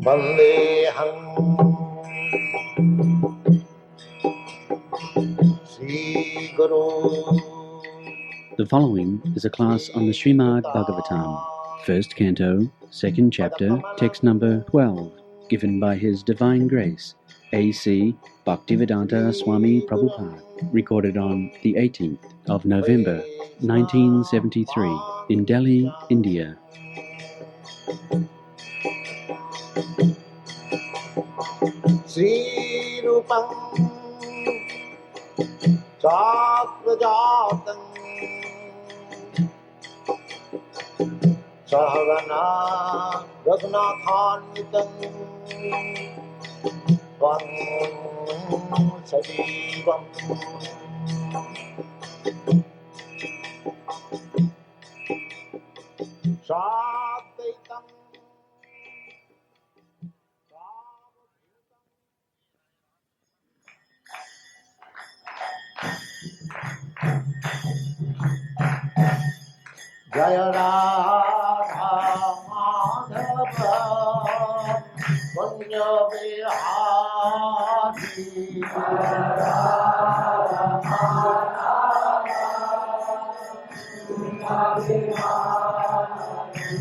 Vandeham Sri Guru. The following is a class on the Srimad Bhagavatam, first canto, second chapter, text number 12, given by His Divine Grace, A.C. Bhaktivedanta Swami Prabhupada, recorded on the 18th of November, 1973, in Delhi, India. Sri Rupam Satvajatan Sahagana Raghunathanvitam Tvam Sajivam Sadvaitam Jaya Radha Madhava Punya Vihari Jaya Radha Madhava Punya Vihari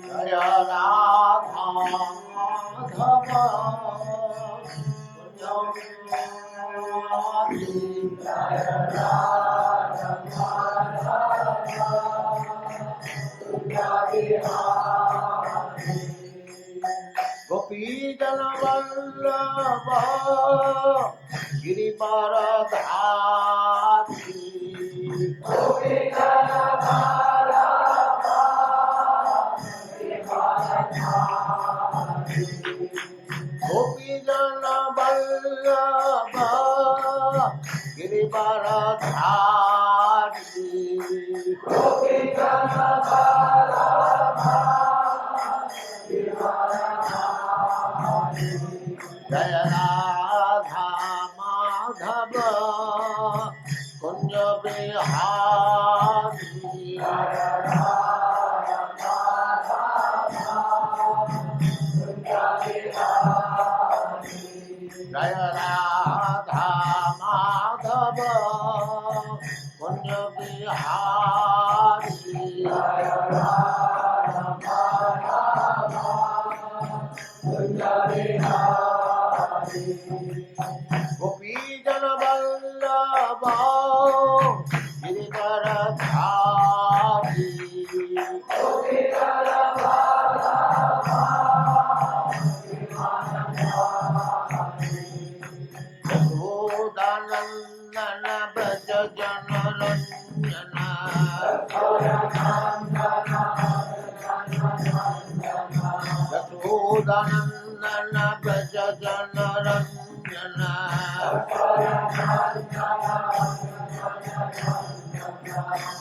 Jaya Radha Madhava Punya Vihari Jaya Radha Madhava Gopi Jana Vallabha Girivaradhari Gopi Jana Vallabha Girivaradhari Gopi Jana Vallabha Girivaradhari Gopi Jana Vallabha Jaya Radha Madhava Kunja Vihari Jaya Radha Madhava Kunja Vihari Jaya Radha Madhava Kunja Vihari Jaya Radha Madhava Kunja Vihari Gopi Jana Vallabha Girivaradhari Gopi Jana Vallabha Girivaradhari Yashodanandana Braja Jana Ranjana Yashodanandana Braja Jana Ranjana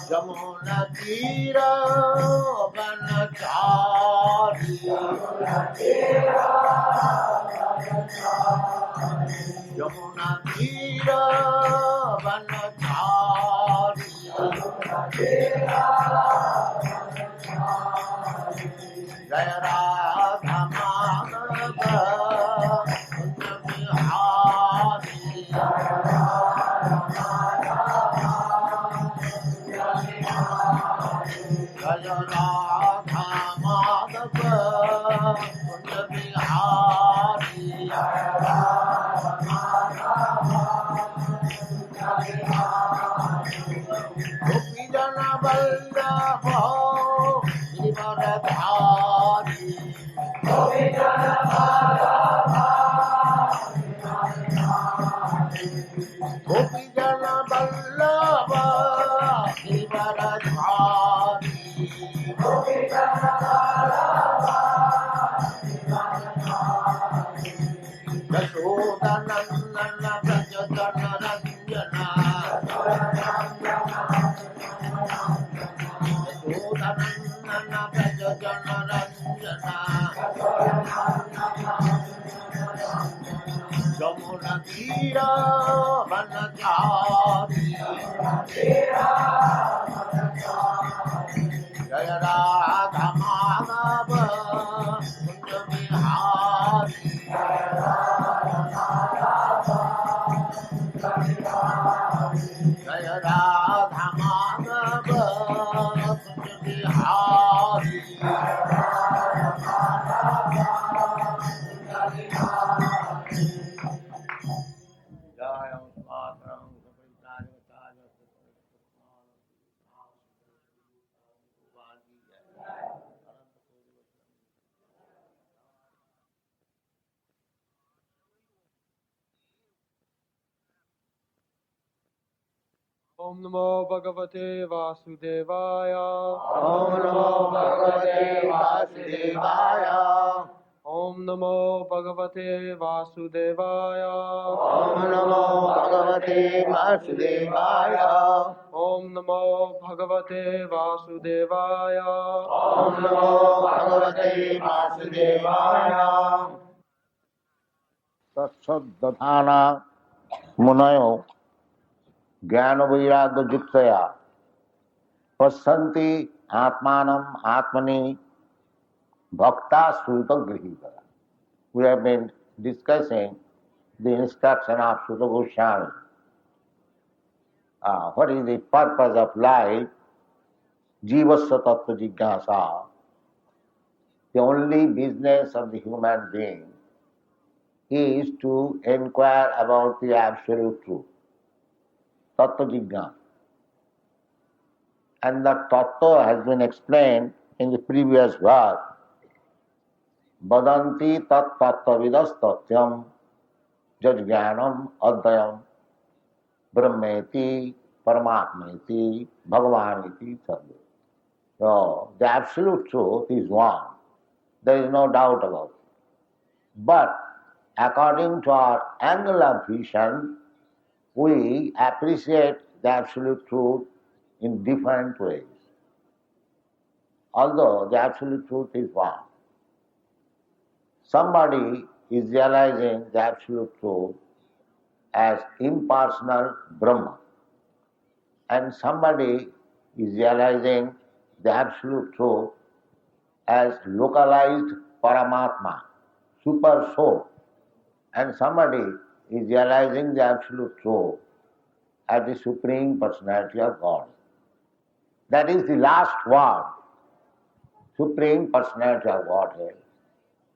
Jamuna Tira Vanachari Jamuna Tira Vanachari Jaya Radha Madhava Kunja Vihari Jaya Radha Madhava Jaya Radha Madhava Kunja Vihari Jaya Radha Madhava Kunja Vihari Gopi Jana Vallabha Girivaradhari Gopi Jana Vallabha Gopi Jana Vallabha Girivaradhari Gopi Jana Vallabha Yashodanandana Braja Jana Ranjana Om Namo Bhagavate Vasudevaya. Om Namo Bhagavate Vasudevaya. Om Namo Bhagavate Vasudevaya. Om Namo Bhagavate Vasudevaya. Om Namo Bhagavate Vasudevaya. Om Namo Bhagavate Vasudevaya. तत्सद्दधाना मुनयो ज्ञान वैराग्य युक्तया पश्यन्ति आत्मानम आत्मनि भक्ता श्रुत गृहीत. We have been discussing the instruction of Srila Goswami. What is the purpose of life? Jivasya tattva jigyasa. The only business of the human being is to inquire about the absolute truth. Tattva jigyasa. And the tattva has been explained in the previous verse. Vadanti tat tattva vidas tatyam jajjnanam adhyam brahmeti paramatmeti bhagavaniti sadhu. So, the absolute truth is one. There is no doubt about it. But according to our angle of vision, we appreciate the absolute truth in different ways. Although the absolute truth is one. Somebody is realizing the absolute truth as impersonal Brahma, and somebody is realizing the absolute truth as localized Paramatma, super soul, and somebody is realizing the absolute truth as the Supreme Personality of God. That is the last word, Supreme Personality of Godhead,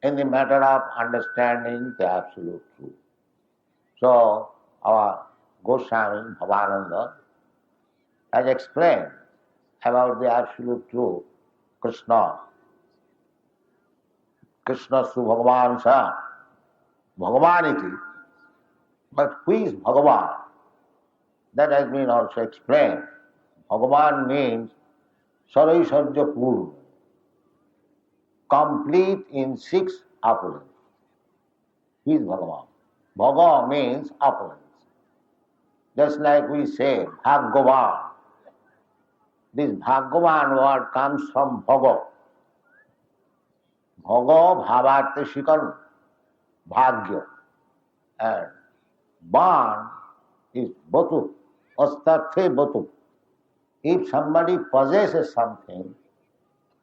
in the matter of understanding the absolute truth. So, our Goswami Bhavananda has explained about the absolute truth, Krishna. Krishna su Bhagavan sa, Bhagavaniti. But who is Bhagavan? That has been also explained. Bhagavan means Saraisarja Purva, complete in 6 opulence. He is Bhagavan. Bhaga means opulence. Just like we say Bhagavan. This Bhagavan word comes from Bhaga. Bhaga bhavarte shikan, bhagya. And Ban is batu, astarthe batu. If somebody possesses something,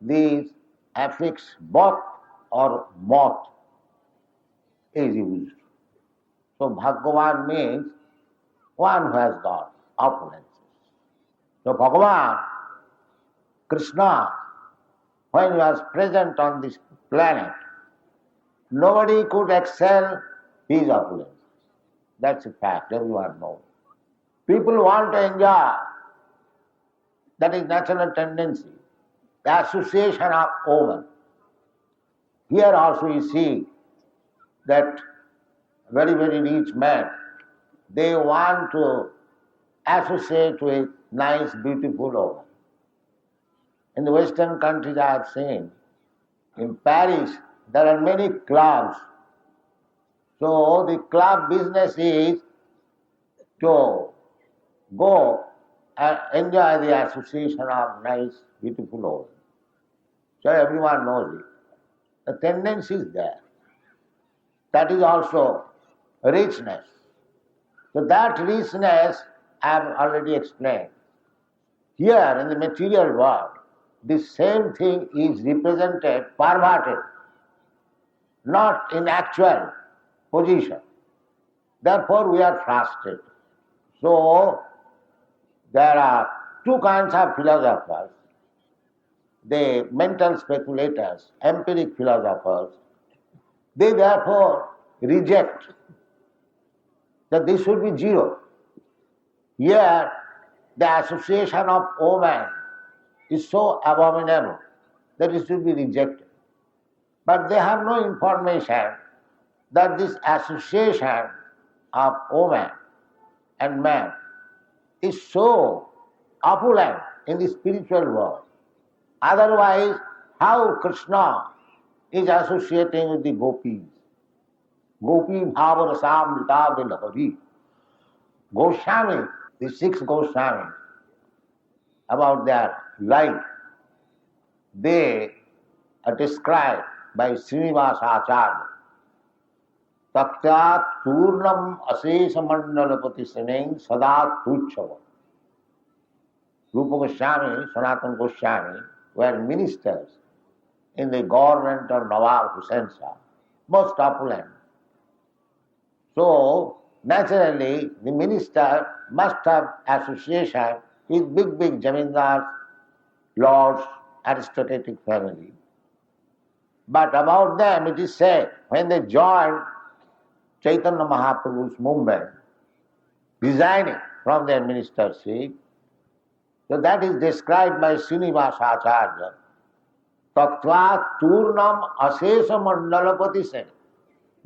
this affix both or moth is used. So Bhagavan means one who has got opulences. So Bhagavan, Krishna, when he was present on this planet, nobody could excel his opulence. That's a fact, everyone knows. People want to enjoy, that is natural tendency, the association of woman. Here also you see that very, very rich men, they want to associate with nice, beautiful woman. In the Western countries I have seen, in Paris, there are many clubs. So the club business is to go and enjoy the association of nice, beautiful woman. So everyone knows it. The tendency is there. That is also richness. So that richness I have already explained. Here in the material world, the same thing is represented, perverted, not in actual position. Therefore we are frustrated. So there are 2 kinds of philosophers. The mental speculators, empiric philosophers, they therefore reject that this should be zero. Here the association of woman is so abominable that it should be rejected. But they have no information that this association of woman and man is so opulent in the spiritual world. Otherwise, how Krishna is associating with the gopis? Gopi bhava rasamrita vilahari. Goswami, the 6 Goswamis, about their life, they are described by Srinivasa Acharya. Taktya turnam asesa mandalapati seneng sada tuchava. Rupa Goswami, Sanatana Goswami were ministers in the government of Nawab Hussain Shah, most opulent. So, naturally, the minister must have association with big zamindars, lords, aristocratic family. But about them it is said, when they joined Chaitanya Mahaprabhu's movement, resigning from their ministership, so that is described by Srinivasa Acharya. Tattva turnam asesa mandalapati sen.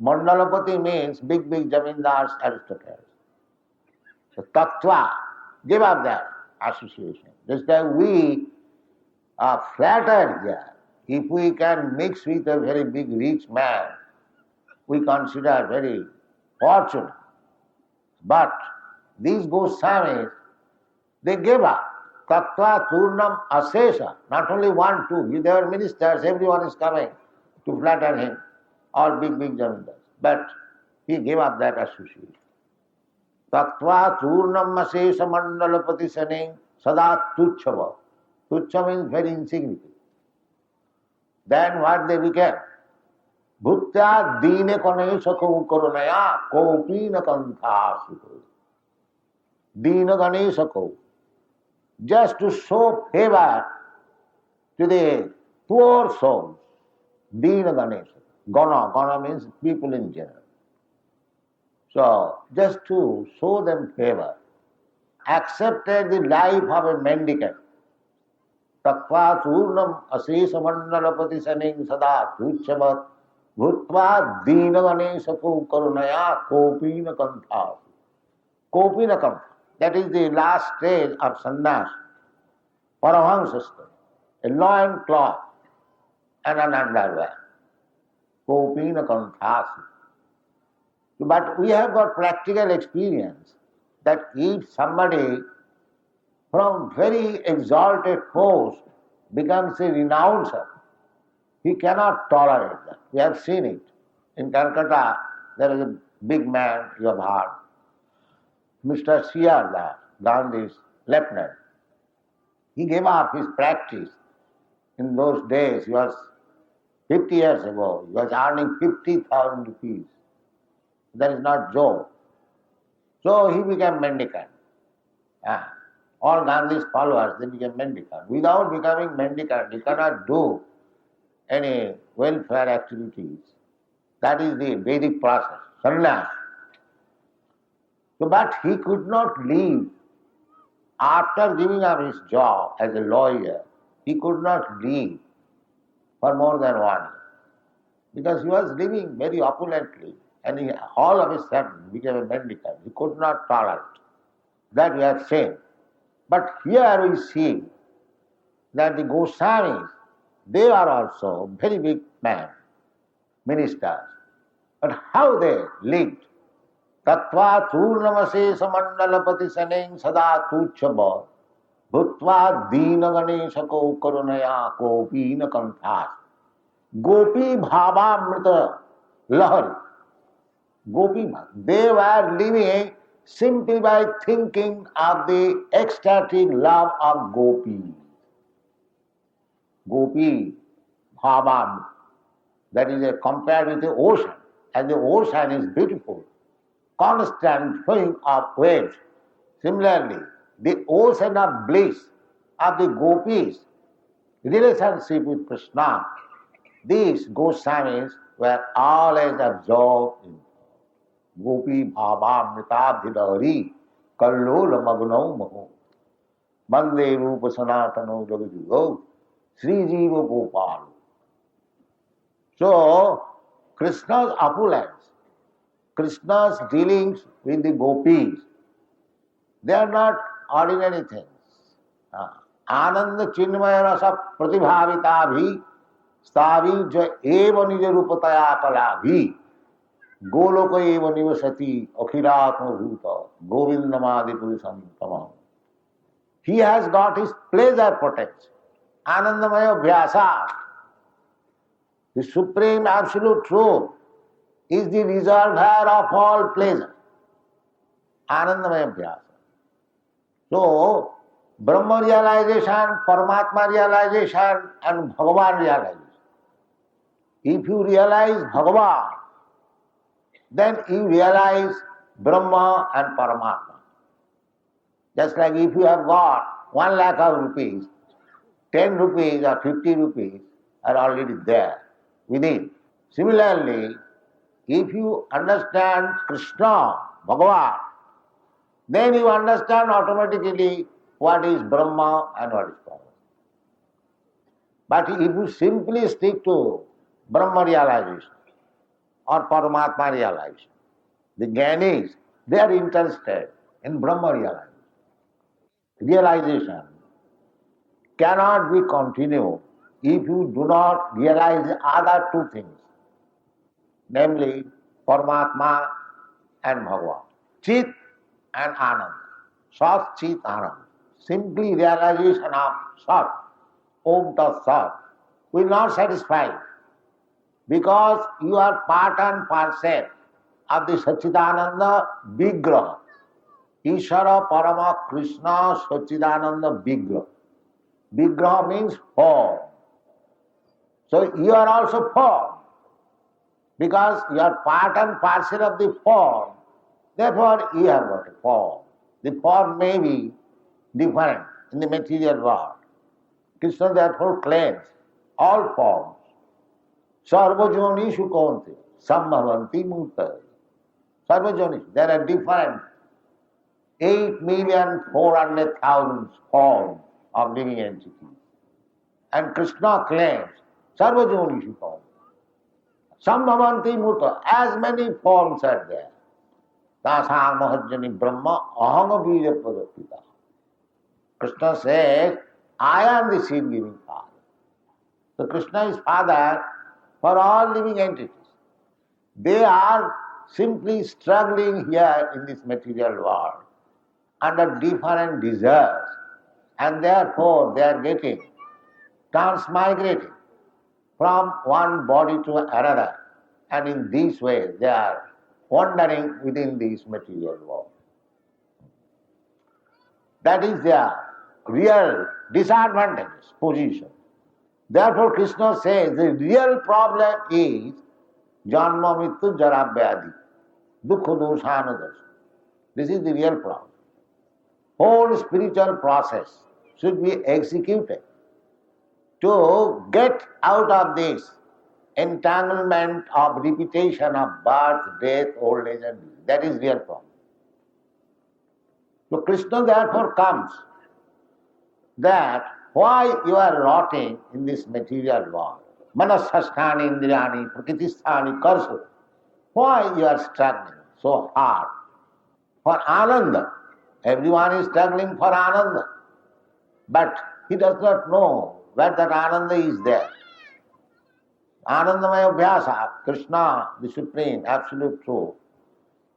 Mandalapati means big zamindars, aristocrats. So tattva, give up that association. Just like we are flattered here. If we can mix with a very big rich man, we consider very fortunate. But these Goswamis, they gave up. Tattva turnam asesa. Not only 1, 2. If they were ministers, everyone is coming to flatter him. All big zamindars. But he gave up that association. Tattva turnam asesa mandalapati saning sada tuchava. Tuchha means very insignificant. Then what they became? Bhutya dine kane sakau karunaya kopina kantha sukho. Dina kane sakau. Just to show favor to the poor souls. Dina Ganesha. Gana means people in general. So, just to show them favor, accepted the life of a mendicant. Tattva turnam asesa mandalapati saning sada tuchhavat bhutva dina ganesha karunaya kopina kantha. Kopina kantha. That is the last stage of sannyas, Paramahansa stage. A loin cloth and an underwear. Kopina kanthasi. But we have got practical experience that if somebody from very exalted post becomes a renouncer, he cannot tolerate that. We have seen it. In Calcutta, there is a big man, you have heard, Mr. Srila Gandhi's lieutenant. He gave up his practice. In those days, he was 50 years ago, he was earning 50,000 rupees. That is not joke. So he became mendicant. All Gandhi's followers, they became mendicant. Without becoming mendicant, he cannot do any welfare activities. That is the Vedic process, sannyas. So, but he could not leave. After giving up his job as a lawyer, he could not leave for more than 1 year. Because he was living very opulently and he all of a sudden became a mendicant. He could not tolerate. That we have seen. But here we see that the Goswamis, they are also very big men, ministers. But how they lived? Tattva turnamase samandalapati saneng sada tuchhava bhutva dina ganeshako karunaya kopina kanthas. Gopi bhavamrita lahari. Gopi, they were living simply by thinking of the ecstatic love of gopis. Gopi bhavam, that is compared with the ocean, and the ocean is beautiful, constant flowing of waves. Similarly, the ocean of bliss of the gopis, relationship with Krishna, these Goswamis were always absorbed in Gopi bhavamritabhidari kallola magnau maho mande rupa sanatano jagajugo Sri Jiva Gopal. So, Krishna's opulence, Krishna's dealings with the gopis, they are not ordinary things. Ananda chinmaya rasa pratibhavita bhi stavi ja eva nija rupataya kala bhi goloka eva nivasati akhiratma bhuta govindamadi purusham tamam. He has got his pleasure protection. Anandamaya Vyasa, the supreme absolute truth, is the reservoir of all pleasure. Anandamaya Vyasa. So, Brahma realization, Paramatma realization, and Bhagavan realization. If you realize Bhagavan, then you realize Brahma and Paramatma. Just like if you have got 1 lakh of rupees, 10 rupees or 50 rupees are already there within. Similarly, if you understand Krishna, Bhagavan, then you understand automatically what is Brahma and what is Paramatma. But if you simply stick to Brahma realization or Paramatma realization, the Jnanis, they are interested in Brahma realization. Realization cannot be continued if you do not realize the other two things, namely Paramatma and Bhagavan, Chit and Anand, Sat Chit Anand. Simply realization of Sat, Om Tat Sat, will not satisfy because you are part and parcel of the Satchidananda Vigraha. Ishara Parama Krishna Satchidananda Vigraha. Vigraha means form. So you are also form because you are part and parcel of the form. Therefore you have got a form. The form may be different in the material world. Krishna therefore claims all forms. Sarvajonishu konte, sambhavanti murta. Sarvajonishu, there are different 8,400,000 forms of living entities. And Krishna claims Sarvajonishu konte. Sambhavanti murta, as many forms are there. Tasam mahajjani brahma ahanga bija padapita. Krishna says, I am the seed-giving Father. So Krishna is Father for all living entities. They are simply struggling here in this material world under different desires, and therefore they are getting transmigrating from one body to another, and in this way they are wandering within this material world. That is their real disadvantageous position. Therefore Krishna says the real problem is janma mrityu jara vyadhi, dukkha doshana dasha. This is the real problem. Whole spiritual process should be executed to get out of this entanglement of repetition of birth, death, old age and disease. That is real problem. So Krishna therefore comes that why you are rotting in this material world, manasasthani indriyani prakritisthani karsu, why you are struggling so hard for ananda. Everyone is struggling for ananda, but he does not know where that ananda is there. Anandamaya Vyasa, Krishna, the Supreme, Absolute Truth,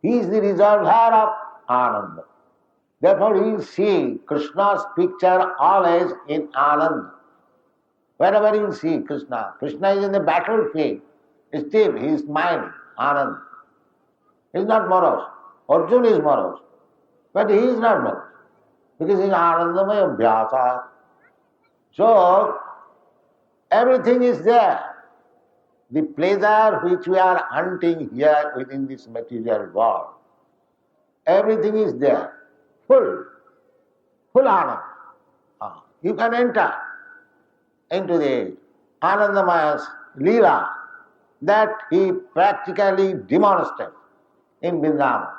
he is the reservoir of ananda. Therefore you will see Krishna's picture always in Ananda. Wherever you will see Krishna, Krishna is in the battlefield, still he is smiling, Ananda. He is not morose. Arjuna is morose, but he is not morose, because he is Anandamaya Vyasa. So, everything is there. The pleasure which we are hunting here within this material world, everything is there. Full Ananda. You can enter into the Anandamaya's Leela that he practically demonstrates in Vrindavan.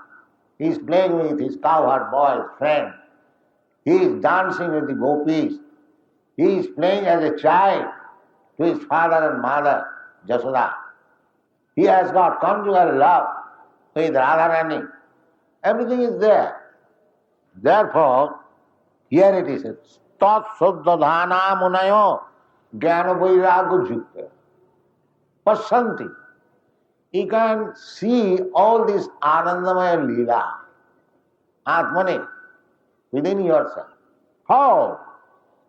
He is playing with his cowherd boy, friend. He is dancing with the gopis. He is playing as a child to his father and mother, Jasoda. He has got conjugal love with Radharani. Everything is there. Therefore, Here it is. Tat suddhana munayo jnana vairagya jukta. Pasyanti. You can see all this Anandamaya Leela, Atmane, within yourself. How?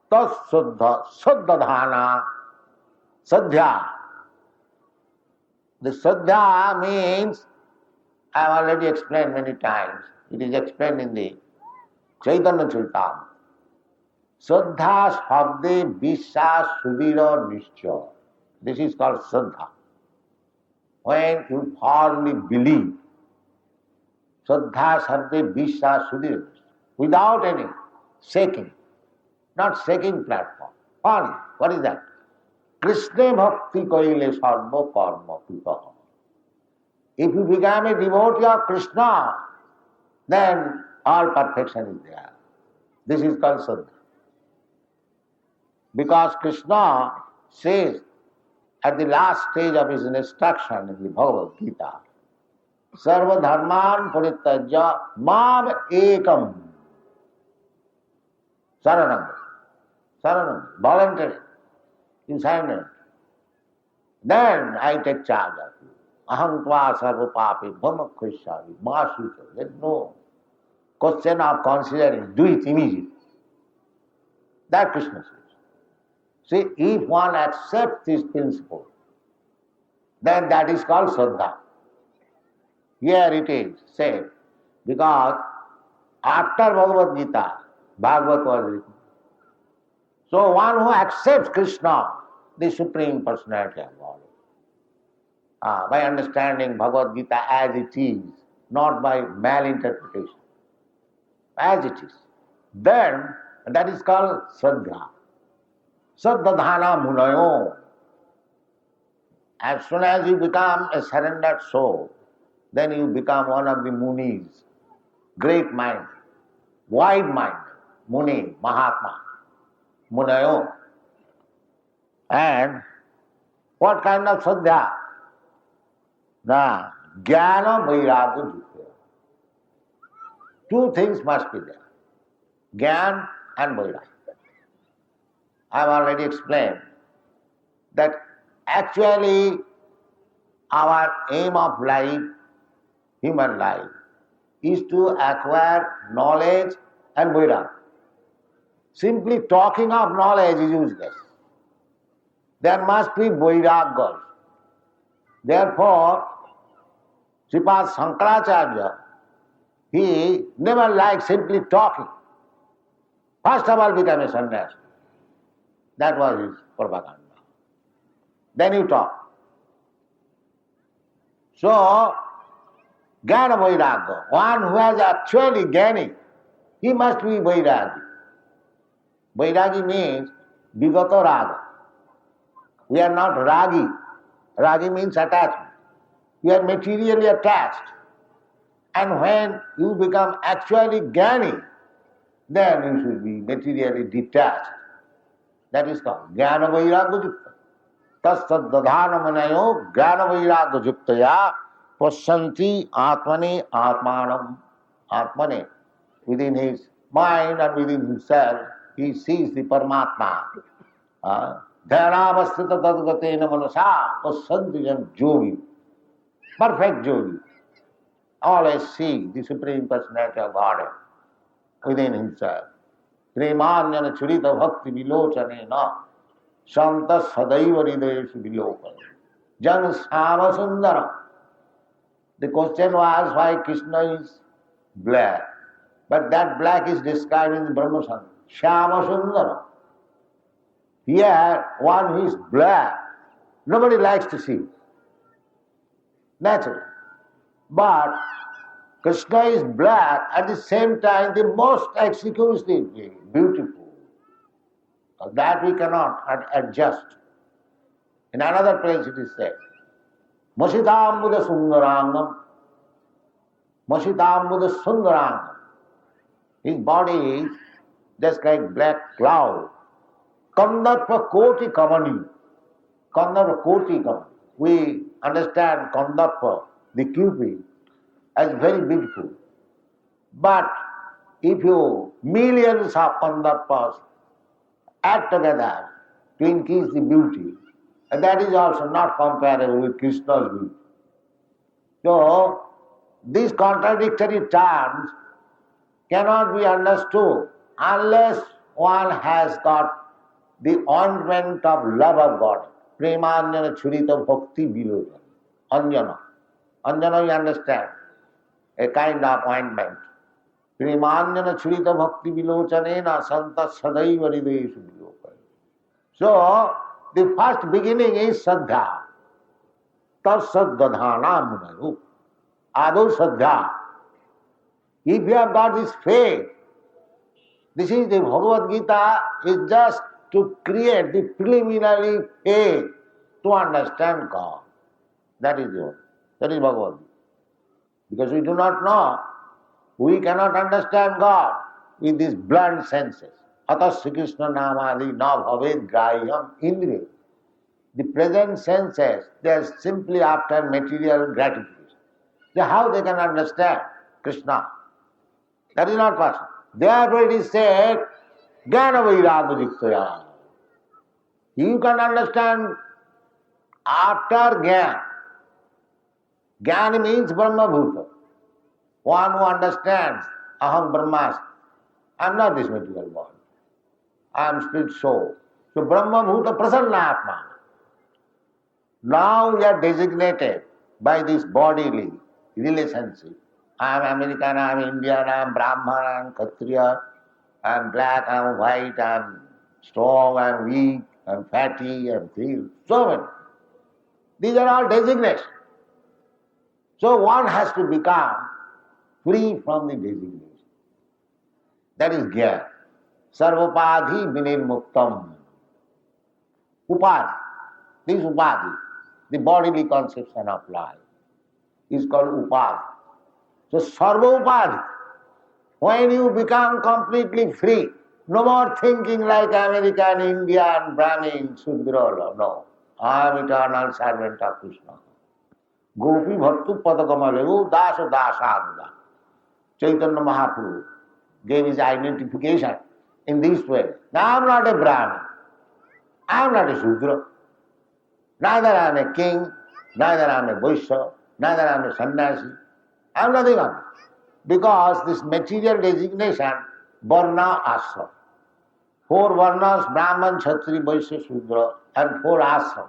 Tat suddhana, sadhya. The sadhya means, I have already explained many times, it is explained in the Chaitanya Charitamrita. Sadha sabde vishas sudhira nishcha. This is called sadha. When you firmly believe, sadha sabde vishas sudhira, without any shaking, not shaking platform. Firmly. What is that? Krishna bhakti kaile sarva karma pitaha. If you become a devotee of Krishna, then all perfection is there. This is called sadha. Because Krishna says at the last stage of his instruction in the Bhagavad Gita, Sarva dharman parityajya mam ekam saranam. Saranam, voluntary, in silence. Then I take charge of you. Aham tva sarva papi bhama krishyami masucha. There is no question of considering. Do it immediately. That Krishna says. See, if one accepts this principle, then that is called Shraddha. Here it is said, because after Bhagavad Gita, Bhagavad was written. So one who accepts Krishna, the Supreme Personality of Godhead, by understanding Bhagavad Gita as it is, not by malinterpretation, as it is, then that is called Shraddha. Saddhadhana munayo. As soon as you become a surrendered soul, then you become one of the munis, great mind, wide mind, muni, mahatma, munayo. And what kind of sadhya? The jnana vairagya jukta. Two things must be there, jnana and vairagya. I have already explained that actually our aim of life, human life, is to acquire knowledge and vairagya. Simply talking of knowledge is useless. There must be vairagya. Therefore, Sripad Shankaracharya, he never liked simply talking. First of all became a sannyasi. That was his propaganda. Then you talk. So, jnana vairagya, one who has actually jnani, he must be vairagi. Vairagi means vigata raga. We are not ragi. Ragi means attachment. We are materially attached. And when you become actually jnani, then you should be materially detached. That is called jnana vairagya jukta. Tasaddhana manayo jnana vairagya juktaya pasyanti atmane atmanam. Atmane, within his mind and within himself, he sees the Paramatma. Dhyanavastita tadgatena manasa pasyanti jan yogi. Perfect yogi. Always see the Supreme Personality of Godhead within himself. Premanyana churita bhakti vilochanena santa sadaiva hridayeshu vilokana. Jan Shama Sundara. The question was why Krishna is black. But that black is described in the Brahma Sandra. Shama Sundara. Here, one who is black, nobody likes to see. Naturally. But Krishna is black, at the same time the most exquisitely beautiful. That we cannot adjust. In another place it is said, Masitambuda Sundarangam, Masitambuda Sundarangam. His body is just like black cloud. Kandarpa Koti Kamani. Kandarpa Koti Kamani. We understand Kandarpa, the Cupid, as very beautiful. But if you millions of Pandavas add together to increase the beauty, that is also not comparable with Krishna's beauty. So, these contradictory terms cannot be understood unless one has got the ointment of love of God. Premanjana churita bhakti vilojana. Anjana. Anjana, you understand? A kind of ointment. Premanjana churita bhakti vilochanena santa sadaiva hridayeshu vilokaya. So, the first beginning is Saddha. Tassad dadhana munaru. Adu Saddha. If you have got this faith, this is the Bhagavad Gita is just to create the preliminary faith to understand God. That is Bhagavad Gita. Because we do not know, we cannot understand God with these blunt senses. Atasya Krishna namadi na bhaved grahyam indriya. The present senses, they are simply after material gratification. How they can understand Krishna? That is not possible. Therefore it is said, Jnana Vairagya Jiktaya. You can understand after Jnana. Jnana means Brahma Bhuta. One who understands, Aham Brahmasmi. I am not this material body. I am spirit soul. So Brahma Bhuta Prasanna Atma. Now we are designated by this bodily relationship. I am American, I am Indian, I am Brahman, I am Kshatriya, I am black, I am white, I am strong, I am weak, I am fatty, I am thin. So many. These are all designations. So one has to become free from the designation. That is Jnana. Sarvapadhi vinirmuktam. Upadhi. This upadhi, the bodily conception of life, is called upadhi. So sarva upadhi. When you become completely free, no more thinking like American, Indian, Brahmin, Sudra, no. I am eternal servant of Krishna. Gopi bhattu padakamalu dasa dasanuda. Chaitanya Mahaprabhu gave his identification in this way. Now I am not a Brahmin, I am not a Sudra, neither I am a king, neither I am a Vaishya, neither I am a sannyasi. I am nothing of it. Because this material designation, Varna Ashram. 4 Varnas, Brahman, Kshatriya, Vaishya, Sudra, and 4 Ashram.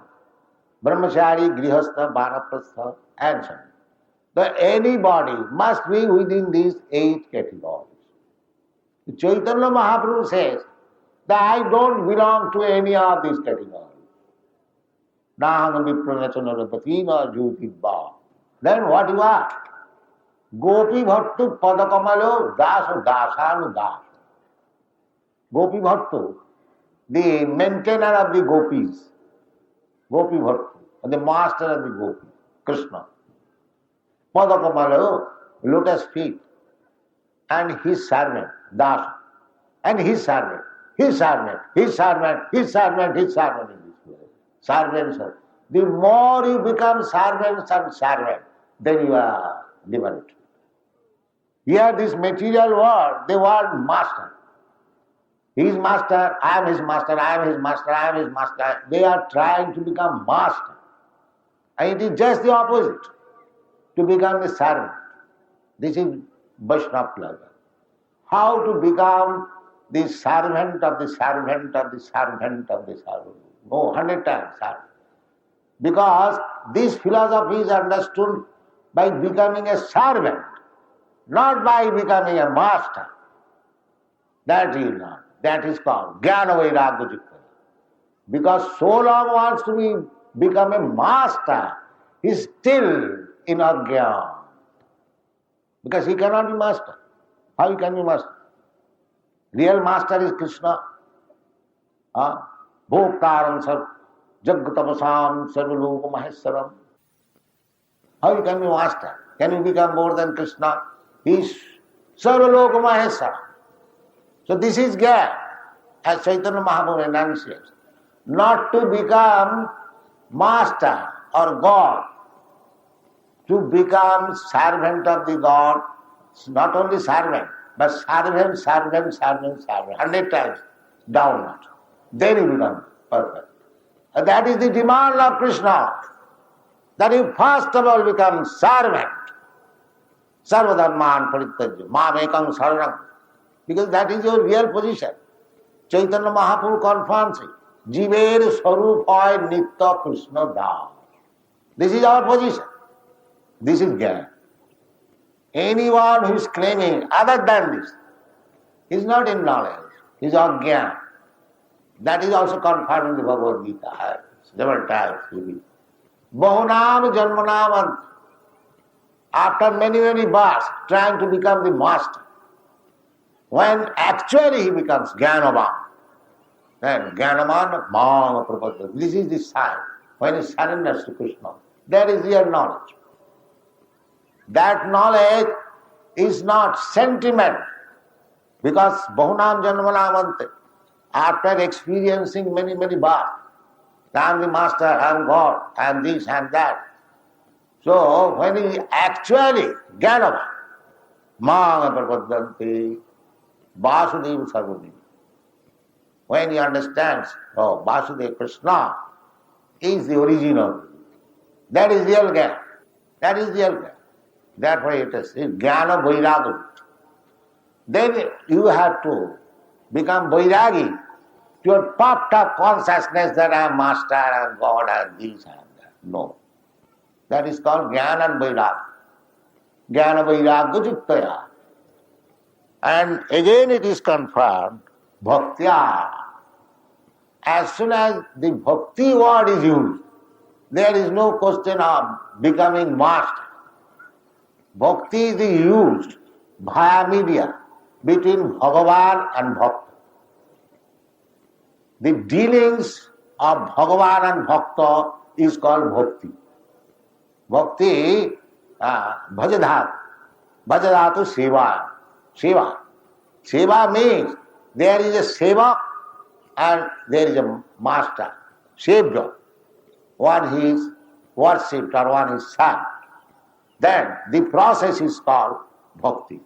Brahmachari, Grihastha, Vanaprastha, and so on. That anybody must be within these 8 categories. Chaitanya Mahaprabhu says that I don't belong to any of these categories. Naham vipranachanarapati na jyotibba. Then what you are? Gopi bhattu padakamalo dasa dasanu das. Gopi bhattu, the maintainer of the gopis. Gopi bhattu, the master of the gopis, Krishna. Padakamalo, lotus feet, and his servant, Das, and his servant, his servant, his servant, his servant, his servant in this way. Servants. The more you become servants and servant, then you are liberated. Here this material world, the word master. He is master, I am his master, I am his master, I am his master. They are trying to become master. And it is just the opposite, to become the servant. This is Vaishnava Plaga. How to become the servant of the servant of the servant of the servant. No, 100 times servant. Because this philosophy is understood by becoming a servant, not by becoming a master. That is not. That is called Jnana Vairagya Jiktaya. Because so long wants to become a master, he is still in Ajnana. Because he cannot be master. How he can be master? Real master is Krishna. Bhoktaram sarv jaggatapasam sarvaloka maheswaram. How he can be master? Can he become more than Krishna? He is sarvaloka maheswaram. So this is Jnana, as Chaitanya Mahaprabhu enunciates. Not to become master or God, to become servant of the God, not only servant, but servant, servant, servant, servant, 100 times downward. Then you become perfect. And that is the demand of Krishna, that you first of all become servant. Sarvadharman parityajya, mamekam saranam. Because that is your real position. Chaitanya Mahaprabhu confirms it. Jiver sarup hoy nitya Krishna das. This is our position. This is Jnana. Anyone who is claiming other than this is not in knowledge, is ajnana. That is also confirmed in the Bhagavad Gita. Several times. Bahunam janmanam. After many, many births, trying to become the master. When actually he becomes Jnanavan, then Jnanavan Mama Prabhupada. This is the sign. When he surrenders to Krishna, that is real knowledge. That knowledge is not sentiment, because Bahunam Janmanamante, after experiencing many, many births, I am the master, I am God, I am this, I am that. So when he actually Jnanavan, Mama Prabhupada, Vasudeva Sarvadeva. When he understands, oh, Vasudeva Krishna is the origin of it. That is real Jnana. That is real Jnana. Therefore it is Jnana Vairagya. Then you have to become Vairagi. Your puffed up consciousness that I am master, I am God, I am this, I am that. No. That is called Jnana and Vairagya. Jnana Vairagya Juktaya. And again it is confirmed, bhaktya. As soon as the bhakti word is used, there is no question of becoming master. Bhakti is used via media between Bhagavan and Bhakta. The dealings of Bhagavan and Bhakta is called bhakti. Bhakti, bhajadhatu. Bhajadhatu seva. Seva. Seva means there is a seva and there is a master, savior. One is worshipped or one is served. Then the process is called bhakti.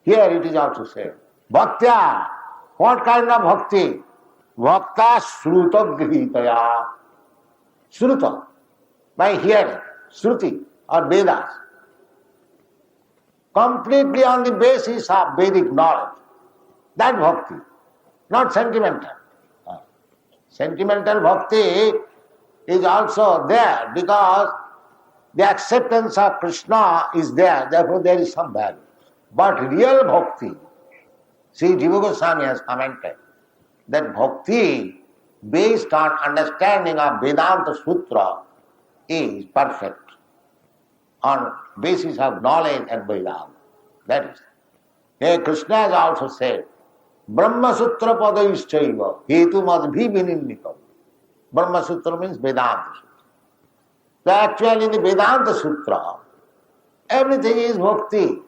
Here it is also said. Bhaktya. What kind of bhakti? Bhakta shruta grihitaya. Shruta. By hearing. Shruti or Vedas. Completely on the basis of Vedic knowledge. That bhakti. Not sentimental. Sentimental bhakti is also there because the acceptance of Krishna is there, therefore there is some value. But real bhakti, see Jiva Goswami has commented that bhakti based on understanding of Vedanta Sutra is perfect on basis of knowledge and Vedanta. That is. Here Krishna has also said, Brahma Sutra Padayischaiva Hetu Madhvi Vinimnitam. Brahma Sutra means Vedanta Sutra. So actually in the Vedanta Sutra, everything is bhakti.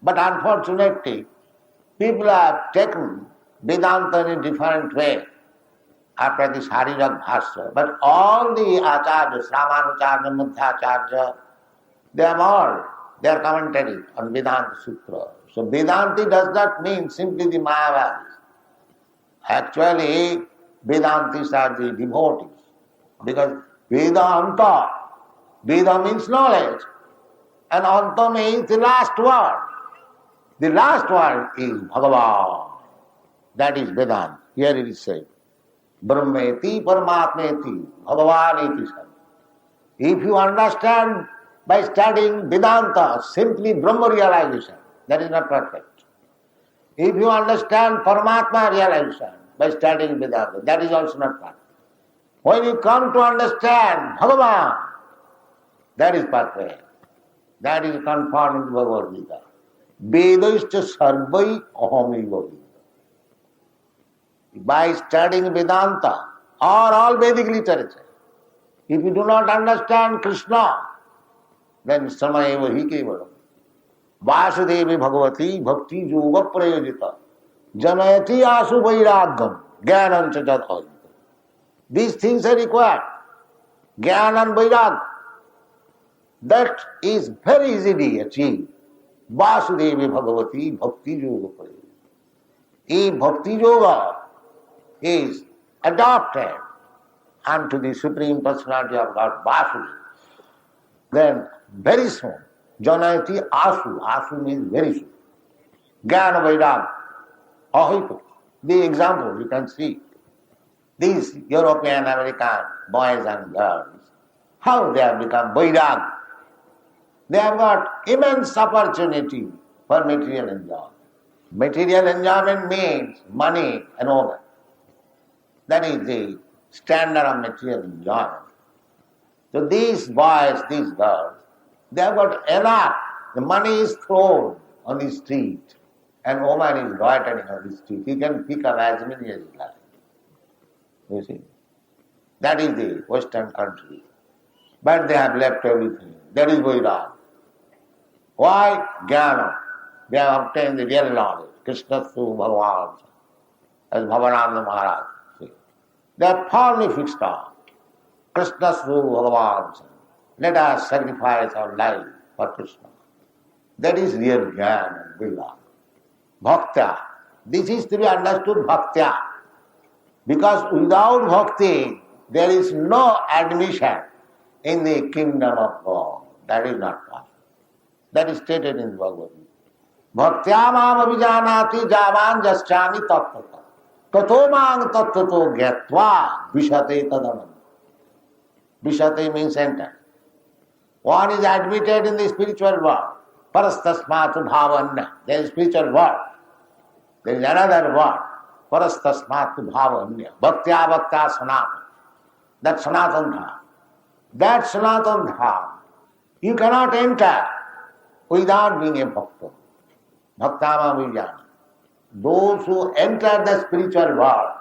But unfortunately, people have taken Vedanta in a different way after this Harirak Bhasya. But all the Acharyas, Ramanucharya, Madhyacharya, they are commentary on Vedanta Sutra. So Vedanti does not mean simply the Mayavadis. Actually, Vedantis are the devotees. Because Vedanta, Veda means knowledge. And Anta means the last word. The last word is Bhagavan. That is Vedanta. Here it is said. Brahmeti Paramatmeti Bhagavaneti. If you understand by studying Vedanta, simply Brahma realization, that is not perfect. If you understand Paramatma realization by studying Vedanta, that is also not perfect. When you come to understand Bhagavan, that is perfect. That is confirmed in Bhagavad Gita. Vedaischa sarvai ahamiva. By studying Vedanta or all Vedic literature, if you do not understand Krishna, then samaeva hi kevalam. Vasudevi Bhagavati Bhakti Yoga Prayojita Janayati Asu Vairagam Jnanancha Jat. These things are required. Jnana and Vairagya. That is very easily achieved Vasudevi Bhagavati Bhakti Yoga Pari. If Bhakti Yoga is adopted unto the Supreme Personality of God, Vasudeva, then very soon, Janayati Asu, Asu means very soon, Jnana Vairagya, Ahita. The example you can see, these European American boys and girls, how they have become Vairagya. They have got immense opportunity for material enjoyment. Material enjoyment means money and all that. That is the standard of material enjoyment. So these boys, these girls, they have got enough. The money is thrown on the street and woman is loitering on the street. He can pick up as many as he likes. You see? That is the Western country. But they have left everything. That is Vairagya. Why? Jnana. They have obtained the real knowledge. Krishna through Bhagavan, as Bhavananda Maharaj says. They are firmly fixed on Krishna through Bhagavan. Let us sacrifice our life for Krishna. That is real Jnana and Vairagya. Bhaktya. This is to be understood Bhaktya. Because without Bhakti, there is no admission in the kingdom of God. That is not possible. That is stated in the Bhagavad Gita. Bhaktya mam abhijanati javan jaschami tattata. Tato mang tattato gyatva vishate tadanam. Vishate means enter. One is admitted in the spiritual world. Parastasmatu bhavanya. There is spiritual world. There is another word. Parastasmatu bhavanya. Bhaktya bhaktya sanatana. That sanatana dharma. That sanatana dharma you cannot enter without being a bhakta. Bhaktama vijnana. Those who enter the spiritual world,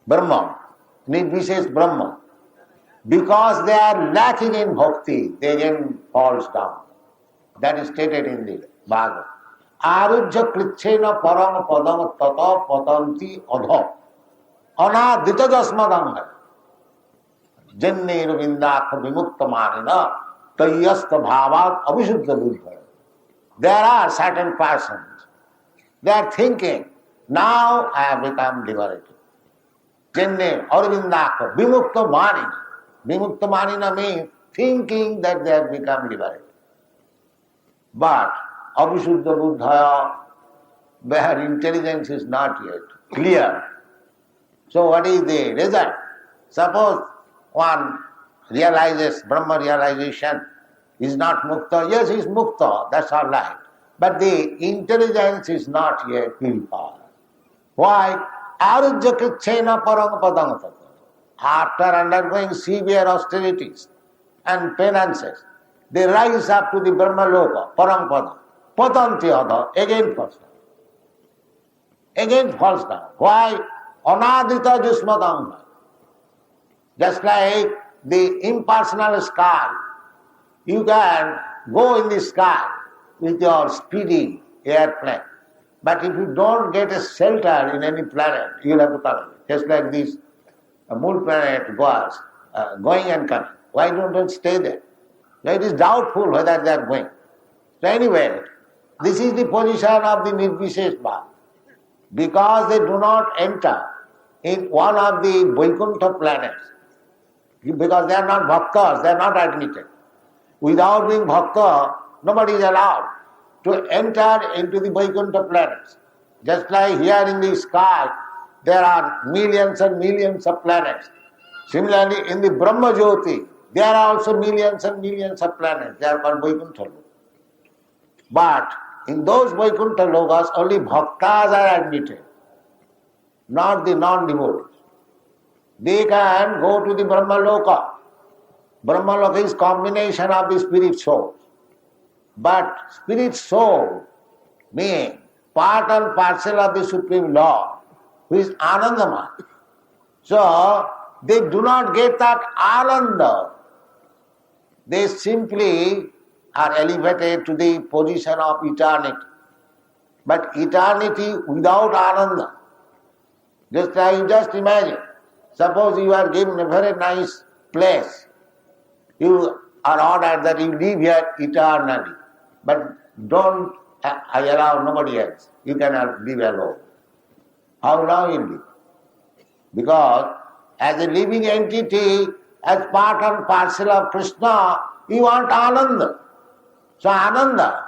Brahman, Nirvishesh Brahman, because they are lacking in bhakti, they again falls down. That is stated in the Bhagavad. Arujya klitchena param padam tata patanti adha. Anadita jasmadam hai. Jenne ravindakha vimukta manina tayyasta bhavat abhishuddha buddha. There are certain persons, they are thinking, now I have become liberated. Jenne arvindakha vimukta manina. Vimukta manina means thinking that they have become liberated. But abhishuddha buddha, their intelligence is not yet clear. So what is the result? Suppose one realizes, Brahma realization is not mukta. Yes, he is mukta, that's all right. But the intelligence is not yet purified. Why? Arujya krichena parang padang tata. After undergoing severe austerities and penances, they rise up to the Brahma Loka, Param Padam, Patanti Adha, again falls down. Again falls down. Why? Anadita Jusmadam. Just like the impersonal sky, you can go in the sky with your speedy airplane. But if you don't get a shelter in any planet, you'll have to come away. Just like this moon planet goes, going and coming. Why don't they stay there? It is doubtful whether they are going. So anyway, this is the position of the Nirvishesh Bhava. Because they do not enter in one of the Vaikuntha planets, because they are not bhaktas, they are not admitted. Without being bhakta, nobody is allowed to enter into the Vaikuntha planets. Just like here in the sky, there are millions and millions of planets. Similarly, in the Brahma Jyoti, there are also millions and millions of planets. They are called Vaikuntha Lokas. But in those Vaikuntha Lokas, only bhaktas are admitted, not the non-devotees. They can go to the Brahma Loka. Brahma Loka is combination of the spirit souls. But spirit soul means part and parcel of the Supreme Lord, who is Anandamaya. So, they do not get that Ananda. They simply are elevated to the position of eternity. But eternity without Ananda, just imagine, suppose you are given a very nice place. You are ordered that you live here eternally. But don't I allow nobody else. You cannot live alone. How long you live? Because as a living entity, as part and parcel of Krishna, you want Ananda. So Ananda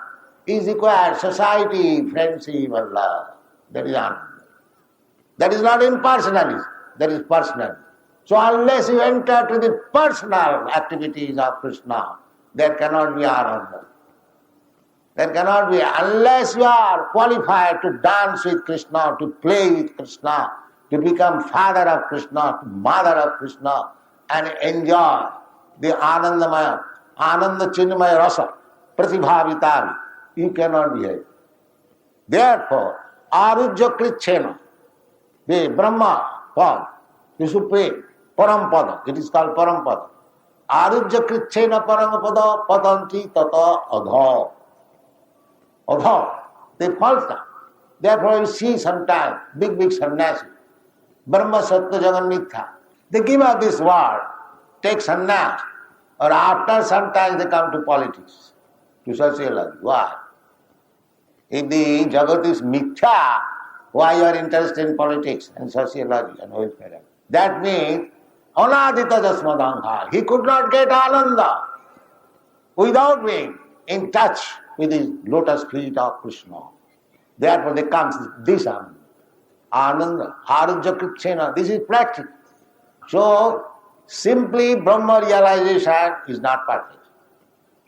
is required society, friendship and love. That is Ananda. That is not impersonalism, that is personal. So unless you enter to the personal activities of Krishna, there cannot be Ananda. There cannot be, unless you are qualified to dance with Krishna, to play with Krishna, to become father of Krishna, mother of Krishna, and enjoy the Anandamaya, Ananda Chinmaya Rasa, Pratibhavitavi. You cannot be here. Therefore, Arujya Krichena, the Brahma Pada, the Supreme, Parampada, it is called Parampada. Arujya Krichena Paramapada Patanti Tata Adha. Adha, they fall down. Therefore you see sometimes big sannyasi, Brahma Satya Jagan Mithya, they give up this world, take sannyas, or after sometimes they come to politics, to sociology. Why? If the Jagat is Mithya, why you are interested in politics and sociology and welfare? That means, Anadita Jasmadangha, he could not get Ananda without being in touch with the lotus feet of Krishna. Therefore there comes this Ananda, Arujya Krichena, this is practical. So, simply Brahma realization is not perfect.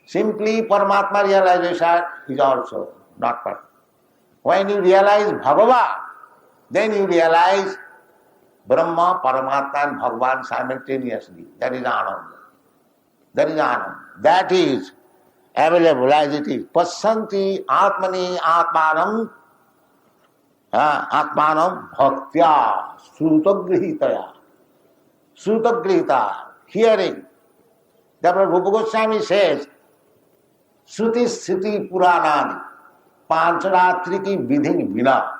Simply Paramatma realization is also not perfect. When you realize Bhagavan, then you realize Brahma, Paramatma and Bhagavan simultaneously. That is Ananda. That is Ananda. That is available as it is. Pasyanti Atmani Atmanam Atmanam Bhaktya Srutagrihitaya. Srutagrihita, hearing. Therefore Rupa Goswami says, Shruti Sriti Puranadi Pancharatri ki vidhi vina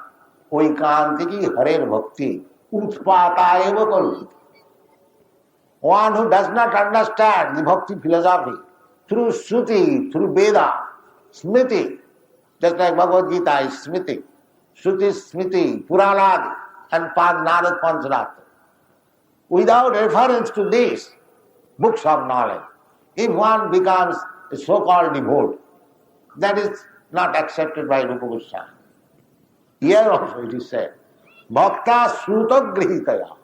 oikanti ki harer bhakti utpata eva kalvi. One who does not understand the bhakti philosophy through Shruti, through Veda, Smriti, just like Bhagavad Gita is Smriti, Shruti, Smriti, Puranadi and Narad Pancharatra. Without reference to these books of knowledge, if one becomes a so-called devotee, that is not accepted by Rupa Goswami. Here also it is said, Bhakta Srutagrihitaya.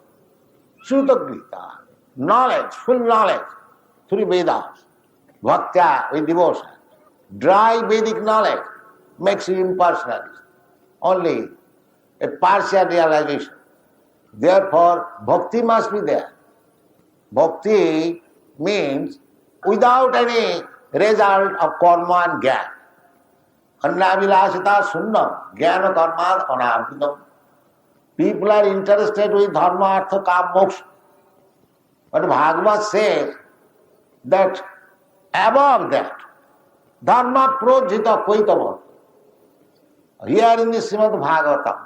Srutagrihita, knowledge, full knowledge through Vedas, Bhaktya with devotion. Dry Vedic knowledge makes you impersonalist. Only a partial realization. Therefore, bhakti must be there. Bhakti means without any result of karma and jnana. Annavilasita sunnam, jnana karma anabhidam. People are interested with dharma, artha, kam, moksha. But Bhagavad says that above that, dharma projita koitava. Here in the Srimad Bhagavatam,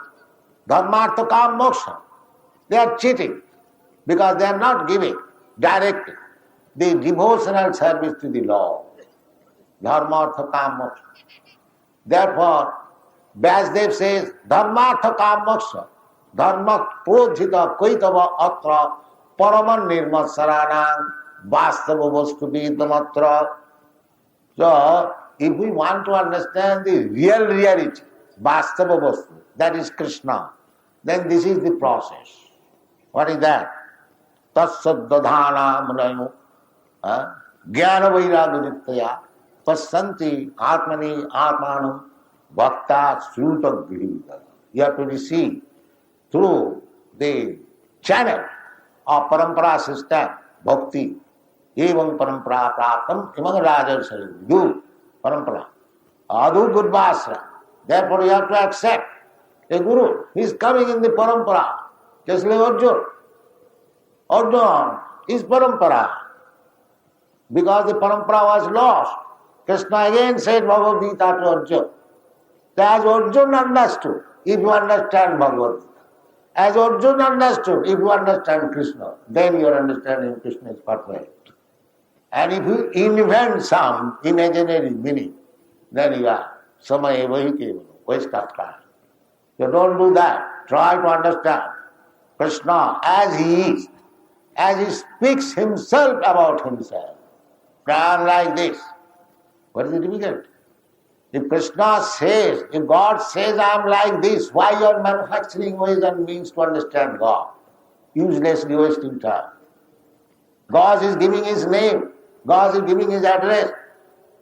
dharma, artha, kam, moksha. They are cheating because they are not giving directly the devotional service to the Lord. Dharma, artha, kam, moksha. Therefore, Vyasdev says, Dharma, artha, kam, moksha. Dharma, projita, koitava, atra, paraman nirmat saranang, vastava vastu vidamatra. So, if we want to understand the real reality, vastava vastu, that is Krishna, then this is the process. What is that? Tatsad-dadhana munayo jnana vairagya pasyanti atmani atmanam bhakta srutagrihita. You have to receive through the channel of parampara system, bhakti. Evam parampara praptam imam rajarsari. Guru, parampara. Adhu gurvasra. Therefore you have to accept a guru. He is coming in the parampara. Just like Arjuna. Arjuna is parampara. Because the parampara was lost. Krishna again said Bhagavad Gita to Arjuna. As Arjuna understood, if you understand Bhagavad Gita, as Arjuna understood, if you understand Krishna, then your understanding of Krishna is perfect. And if you invent some imaginary meaning, then you are Samayeva hi kevalam. Waste of time. So don't do that. Try to understand Krishna as he is, as he speaks himself about himself. I am like this. What is the difficult? If Krishna says, if God says I am like this, why you are manufacturing ways and means to understand God? Uselessly wasting time. God is giving his name, God is giving his address,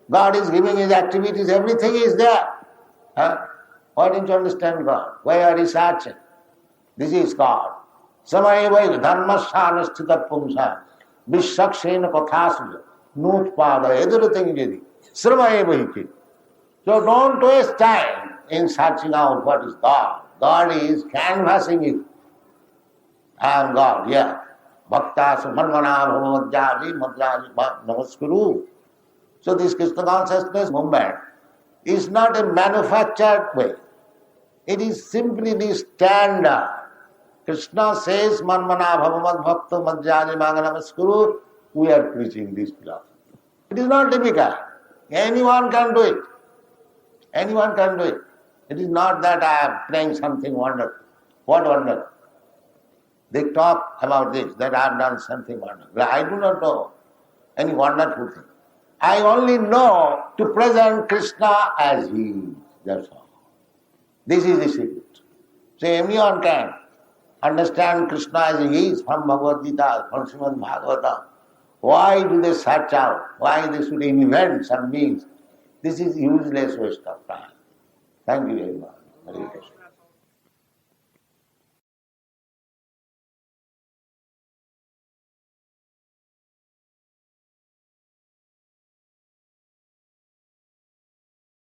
God is giving his activities, everything is there. Huh? Why didn't you understand God? Why are you searching? This is God. Samayeva dharmasthana pumsa vishakshena kathasuja nutpada everything jadi. Sramayeva hiti. So don't waste time in searching out what is God. God is canvassing it. I am God, yeah. Bhakta sumanmana bhavamadhyadi madhyadi namaskuru. So this Krishna consciousness movement is not a manufactured way. It is simply the standard. Krishna says manmana bhavamad bhakta madhyadi namaskuru. We are preaching this philosophy. It is not difficult. Anyone can do it. Anyone can do it. It is not that I am praying something wonderful. What wonderful? They talk about this, that I have done something wonderful. I do not know any wonderful thing. I only know to present Krishna as he is. That's all. This is the secret. So anyone can understand Krishna as he is from Bhagavad Gita, from Srimad Bhagavatam. Why do they search out? Why they should invent some means? This is useless waste of time. Thank you very much. Hare Krishna.